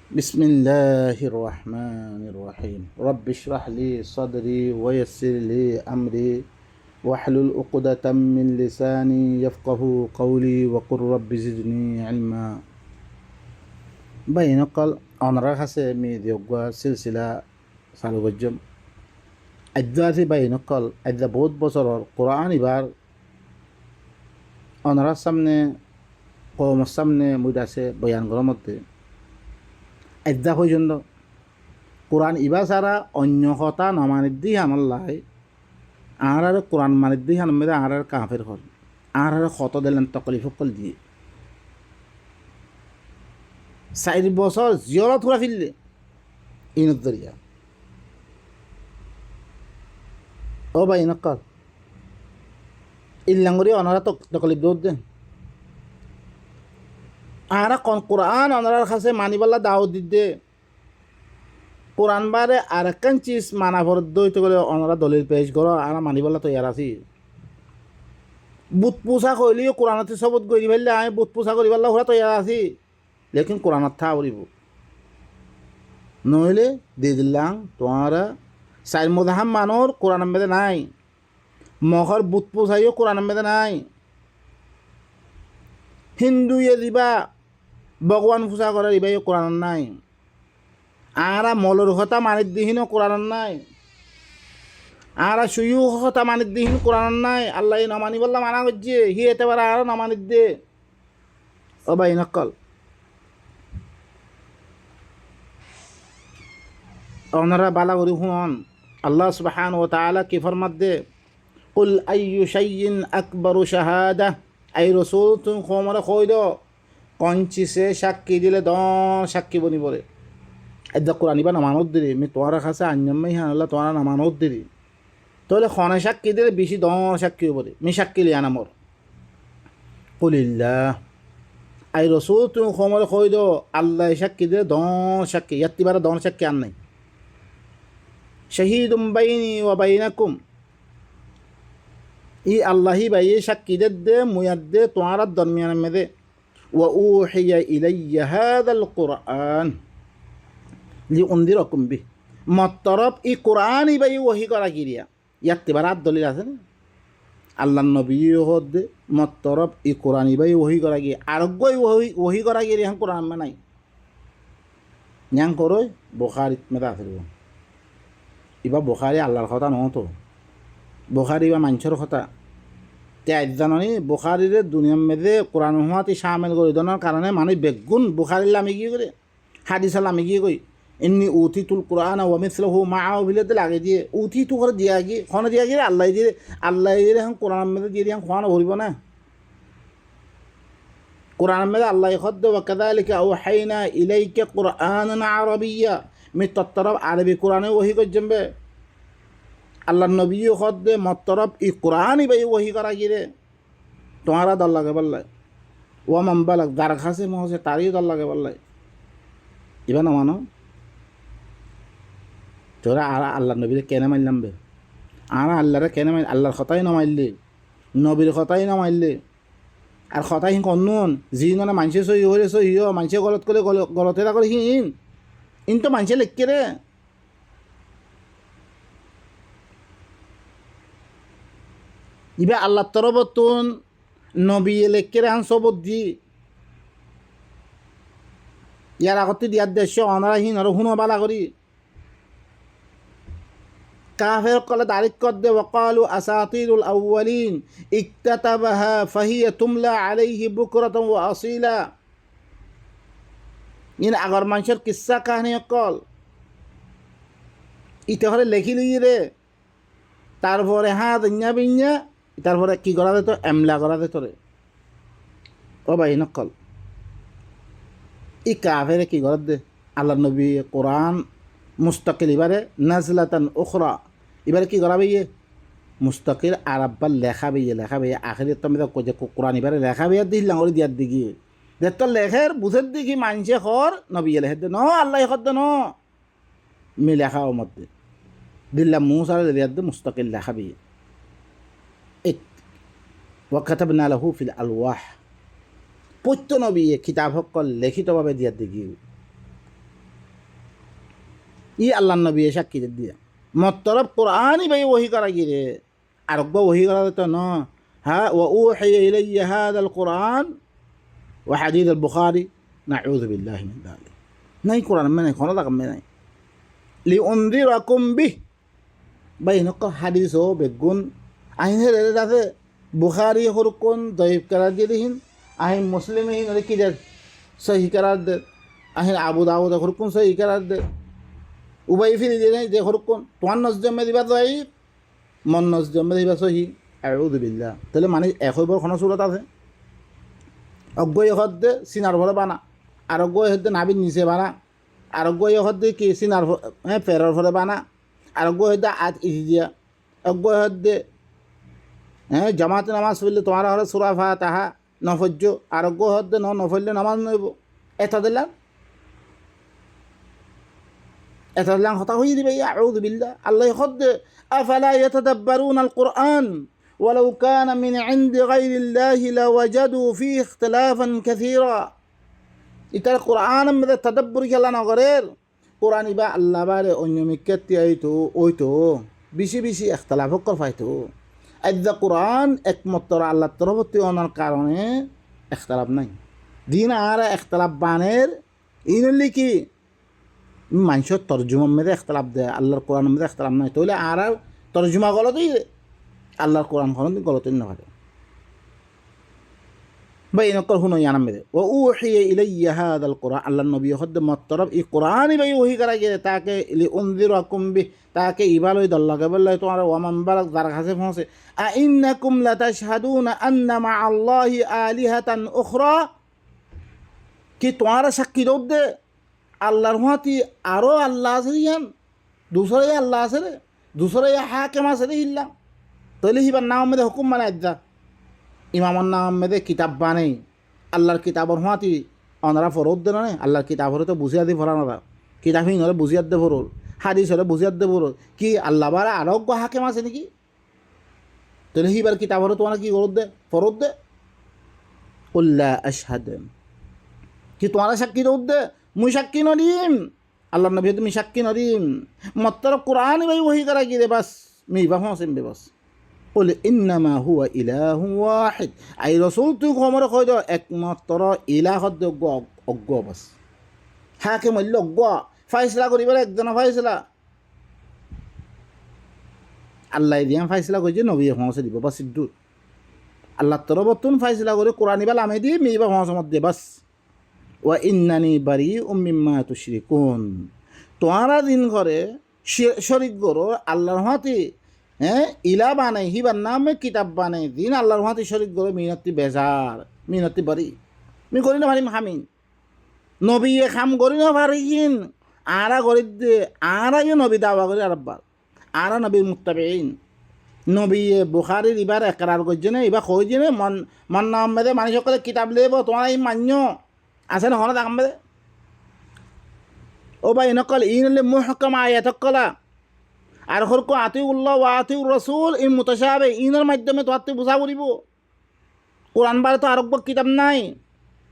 بسم الله الرحمن الرحيم رب اشرح لي صدري ويسر لي أمري واحلل عقدة من لساني يفقه قولي وقل رب زدني علما بينقل أنرى خسمي ديوغا سلسلة سالوجم أجداتي بينقل أجدا بود بصر القرآن بار أنرى سمني قوم السمني مداسة بيان غرمت এদা পর্যন্ত কোরআন ইবা ছাড়া অন্য কথা নমানিদ্দি হানাল্লাই আর কোরআন মানিদ্দি হান মেদে আর কাফের হল আর কত দিলেন তকলিফ কল দিয়ে 4 বছর জিয়রা থুরা ফিরলে ইনত দরিয়া ও ভাই নকল ইল্লাঙ্গরি অনারা তকলিফ দৌড় দেন আর কোরআন অনারার কাছে মানিবাল্লা দাওয়াত দিতে কোরআন বারে আর একখান চিজ মানা ফরদ হইতে গেলে অনারা দলিল পেশ করো আর মানিবাল্লা তৈয়ার আছি বুত পোষা কইলিও কোরআনতে সবত গড়ি ফেললে আমি বুত পোষা করি পারলে ওরা তৈয়ার আছি লেকিন কোরআনত থা উড়িব নইলে দিয়ে দিলাম তোমারা সাইর মদাহাম মানোর কোরআন মেদে নাই মখর বুত পোষাইও কোরআন মেদে নাই হিন্দুয়ে দিবা ভগবান পূজা করার ইবাই কোরআন নাই আরা মলর কথা মানির দিহীন কোরআন নাই আরা সুয়ু কথা মানির দিহীন কোরআন নাই আল্লাহ নমানি বললাম মানা করছে হি এতে পারে আরো নমানির দে ও ভাই নকল ওনারা বালা করি হুন আল্লাহ সুবহানাহু ওয়া তাআলা কি ফরমাত দে কুল আইয়ু শাইইন আকবারু শাহাদা আই রাসূল তুমি খমরা কই দাও কঞ্চিসে সাক্ষী দিলে সাক্ষী বনি বলে এদা কোরআন ইবা নামানত দিলি আমি তোমার কাছে আঞ্জাম্মাই হ্যাঁ আল্লাহ তোমার নামানত দিলি তাহলে খনে সাক্ষী দিলে বেশি সাক্ষী বলে মি সাক্ষী লিয়া নামর কুলিল্লাহ আই রসুল তুমি খমরে কই দো আল্লাহ সাক্ষী দিলে সাক্ষী ইয়াত্তিবার সাক্ষী আর নাই শাহিদুম বাইনি ওয়া বাইনাকুম ই আল্লাহি বাইয়ে সাক্ষী দে মুয়াদ দে তোমার দরমিয়ান মেদে وأوحي إلي هذا القرآن لأنذركم به مطرب ই কোরআন ইবাই ওহি করা গিরিয়া ইয়াত্তিবারাত দলিল আছে না আল্লাহ নবী হদ মতরব ই কোরআন ইবাই ওহি করা গিয়ে আরোগ্যই ওহি করা গিয়ে হ্যাঁ কোরআন মে নাই ন্যাং করই বুখারিত মেদা আছে ইবা বুখারি আল্লাহর কথা নহতো বুখারি ইবা মানুষের কথা তে আজানি বুখারিরে দুনিয়ার মেদে কোরআন হুয়াতি সামিল করে দেওয়ার কারণে মানুষ বেগুন বুখারিলে আমি গিয়ে করে হাদিসাল আমি গিয়ে কই এমনি উথি তুল কোরআন ও মিসলহু মাআ বিলেতে লাগে দিয়ে উথি তু করে দিয়া গিয়ে খনে দিয়া গিয়ে আল্লাহ দিয়ে এখন কোরআন মেদে দিয়ে দিয়ে খোয়ানো ভরিব না কোরআন মেদে আল্লাহ খদ্দ ওয়া কাযালিকা আওহাইনা ইলাইকা কুরআনান আরাবিয়্যা মি তত্তরব আরবি কোরআনে ওহি করজম্বে আল্লাহ নবী খদ্দে মতরব ই কোরআন ইবাই ওহি করা গিরে তোমারা দল লাগে বললাই ও মাম্বালাক যার খাসে মহসে তারই দল লাগে বললাই এবার না মানো তোরা আর আল্লাহ নবীরে কেনে মারলাম বে আর আল্লাহরে কেনে মার আল্লাহর কথাই না মারলে নবীর কথাই না মারলে আর কথাই হিং কন্নুন যি মানে মানুষে সহি হলে সহিও মানুষে গলত করে গলতে না করে হিন ইন তো মানুষে লেখকে রে ইবা আল্লাহ তরবতুন নবী লেখকের হান সবত দি ইয়ার আগতে দিয়ার দেশ অনারাহীন আর হুনো বালা করি কাফের কলে তারিখ কর দে ওয়াকালু আসাতিরুল আউয়ালিন ইকতাতাবাহা ফাহিয়া তুমলা আলাইহি বুকরাতান ওয়া আসিলা ইন আগর মানুষের কিসসা কাহিনী কল ইতে হলে লেখি লিয়ে রে তারপরে হ্যাঁ দিঞ্ঞা বিঞ্ঞা তারপরে কি করা যেত এমলা করা যেত রে ও ভাই নকল ই কাফেরে কি করার দে আল্লাহ নবী কোরআন মুস্তাকিল এবারে নাজলাতান উখরা এবারে কি করা বইয়ে মুস্তাকিল আরব্বার লেখা বইয়ে আখের তুমি যে কোরআন এবারে লেখা বইয়া দিস লাঙরি দিয়ার দিকে দেখ তো লেখের বুঝের দিকে মানছে খর নবী লেখে দে ন আল্লাহ খর দে ন মি লেখা ও মধ্যে দিল্লা মুসার দিয়ার দে মুস্তাকিল লেখা বইয়ে ওয়াকাতাবনা লাহু ফিল আলওয়াহ প্রত্য নবী কিতাব সকল লিখিতভাৱে দিয়ার দিকে ই আল্লাহ নবী সাক্ষী দিয়ে মতরফ কোরআনই ভাই ওহি করা গিয়ে আর ওহি করা তো ন হ্যাঁ ও উহিয়া ইলাইয়া হাদাল কোরআন ও হাদিস আল বুখারী নাউযু বিল্লাহি মিন যালিক নাই কোরআন মানে কোনো দাম নাই লি উনযিরাকুম বিহ ভাই নকল হাদিস ও বেগুন আইন হে আছে বুখারী হরকুন দয়ীফ করা দিয়ে দিন আইন মুসলিম হিন কি দে সহি করার দে আইন আবু দাউদ হরকুন সহি করার দে উবাই ফিরে দিয়ে যে হরকুন তোমার নজমে দিবা দয়ীফ মন নজমে দিবা সহি আউযু বিল্লাহ তাহলে মানে একই বড় কোনো সুরত আছে অজ্ঞই হদ্দে সিনার ভরে বানা আর অজ্ঞই হদ্দে নাবির নিচে বানা আর অজ্ঞই হদ্দে কি সিনার হ্যাঁ ফেরর ভরে বানা আর অজ্ঞই হদ্দে আজ ইজি দিয়া অজ্ঞই হদ্দে হ্যাঁ জামাতে নামাজ পড়লে তোমার হলে সুরা ফাতিহা নফজ্জ আর অজ্ঞই হদ্দে নফললে নামাজ নইব এটা দিলাম হতা হয়ে দিবে আউযু বিল্লাহ আল্লাহ হদ্দে আফালা ইয়াতাদাব্বারুনা আল কুরআন ولو كان من عند غير الله لوجدوا فيه اختلافا كثيرا ইতার কোরআন মধ্যে তদব্বর খেলা না করের কোরআন ইবা আল্লাহ বারে অন্য মিক্কাতি আইতো ওইতো বেশি বেশি ইখতিলাফ কর পাইতো আজ কোরআন একমাত্র আল্লাহ তরফতি অনার কারণে ইখতিলাফ নাই দিন আর ইখতিলাফ বানের ইনলি কি মানুষের তরজুমার মধ্যে ইখতিলাফ দেয় আল্লাহর কোরআনের মধ্যে ইখতিলাফ নাই তাহলে আর তরজুমা গলতই আল্লাহর কোরআন কোনোদিন গলতই না পারে ভাই নকল হুনো ইয়ানাম মেরে ও উহিয়া ইলাইয়া হাদাল কোরআন আল্লাহ নবী হদ্দ মতরফ এই কোরআনই ভাই ওহি করা গিয়ে তাকে লিউনযিরাকুম বিহ তাকে ইবালই দল্লাকে বললে তোমার ওয়ামান বারাক যার কাছে পৌঁছে আইন্নাকুম লাতাশহাদুনা আন্না মা আল্লাহি আলিহাতান উখরা কি তোমার সাক্ষী দে আল্লাহর হাতি আরো আল্লাহ আছে ইয়ান দুসরে আল্লাহ আছে রে দুসরে হাকিম আছে রে ইল্লা তাহলে হিবার নাম মেরে হুকুম মানে আজ্জা ইমামর নাম মেরে কিতাব বানে আল্লাহর কিতাবর হাতি অনারা ফরত দে না আল্লাহর কিতাব হলে তো বুঝিয়া দি ফরানো কিতাব হিন হলে বুঝিয়ার দে ফরল হাদিস হলে বুঝিয়ার দে ফরল কি আল্লাহ বারা আরোগ্য হাকিম আছে নাকি তাহলে হিবার কিতাব হলে তোমার কি ফরত দে উল্লাহ আশহাদ কি তোমার সাক্ষী দে মুই সাক্ষী নদীম আল্লাহ নবী তুমি সাক্ষী নদীম মাত্র কোরআন ভাই ওহি করা গিয়ে বাস মি বাহু আসেন বে বাস قل إنما هو إله واحد أي رسول تيك عمر خيدا একমাত্র ইলাহ অজ্ঞ বাস হাকিম হইল অজ্ঞ ফাইসলা করিবার একজন ফাইসলা আল্লাহ দিয়া ফাইসলা কইছে নবী পৌঁছে দিব বাস সিদ্ধু আল্লাহ তরবতুন ফাইসলা করে কোরআন ইবাল আমে দিয়ে মিবা পৌঁছে মধ্যে বাস ওয়া ইন্নানি বারিউম মিম্মা তুশরিকুন তোমরা দিন করে শরীক করো আল্লাহর হাতে হ্যাঁ ইলা বানাই হিবার নামে কিতাব বানাই দিন আল্লাহর হাতে শরীক করো মিনতি বেজার মিনতি বাড়ি মি করি না পারিম হামিন নবী খাম করি না পারিন আরা করি দে আরা নবী দাওয়া করি আরব্বার আরা নবীর মুত্তাবিঈন নবী বুখারীর এবার একরার করছে না এবার কইছে না মন নাম মেদে মানুষ সকলে কিতাব লেব তোমার এই মান্য আছে না হলো দেখাম বেদে ও ভাই নকল ইনলে মুহকাম আয়াত কলা আর হরকো আতিউল্লাহ ওয়া আতিউর রাসূল ইন মুতাশাবিহ ইনের মাধ্যমে তো আত্মে বুঝা করিব কোরআন বারে তো আরব্য কিতাব নাই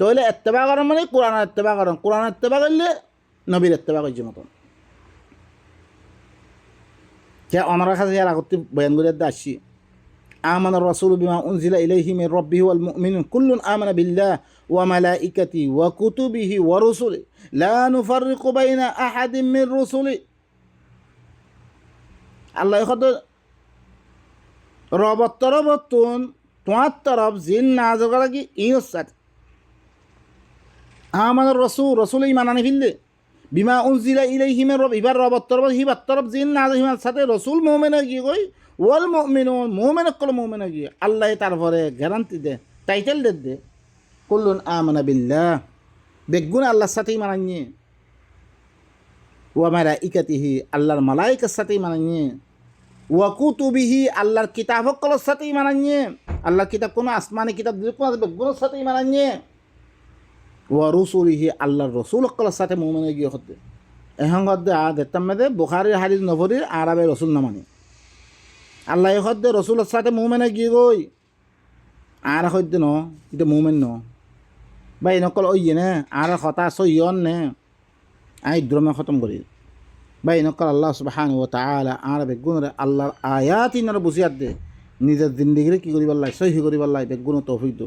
তাহলে ইত্তেবা করেন মানে কোরআন ইত্তেবা করেন কোরআন ইত্তেবা করলে নবীর ইত্তেবা করছে মতন কে ওনার কাছে আর আগতে বয়ান করে আসছি آمن الرسول بما أنزل إليه من ربه والمؤمنون كل آمن بالله وملائكته وكتبه ورسله لا نفرق بين أحد من رسله الله يخدر ربط ربطون توات طرف زين نازل لكي إنسات آمن الرسول رسول إيمان في الله بما أنزل إليه من ربه إبار ربط طرف هبط طرف زين نازل هما رسول مؤمن كي ওয়াল মুমিনুন মুমিন কল মুমিন গিয়ে আল্লাহ তারপরে গ্যারান্টি দে টাইটেল দে কুল্লুন আমানা বিল্লাহ বেগুন আল্লাহর সাথেই মানাnye ওয়া মালাইকাতিহি আল্লাহর মালাইকার সাথেই মানাnye ওয়া কুতুবিহি আল্লাহর কিতাব কল সাথেই মানাnye আল্লাহর কিতাব কোন আসমানি কিতাব দিলে কোন বেগুনের সাথেই মানাnye ওয়া রসুলিহি আল্লাহর রাসূল কল সাথে মুমিন গিয়ে হতে এখন গদে আদেতামে বুখারীর হাদিস নবরীর আরবে রাসূল না মানে আল্লাহ হদ্দে রসুলের সাথে মুমেনে গিয়ে গই আর হদ্দে ন এটা মুমেন ন ভাই নকল ওই নে আর হতা সইয়ন নে আই দ্রমে খতম করি বা ইনকাল আল্লাহ সুবহানাহু ওয়া তাআলা আর বেগুনরে আল্লাহর আয়াত ইনার বুঝিয়াত দে নিজের জিন্দিগিরে কী করিবার লাই সহি করিবার লাই বেগুন তৌফিক দো।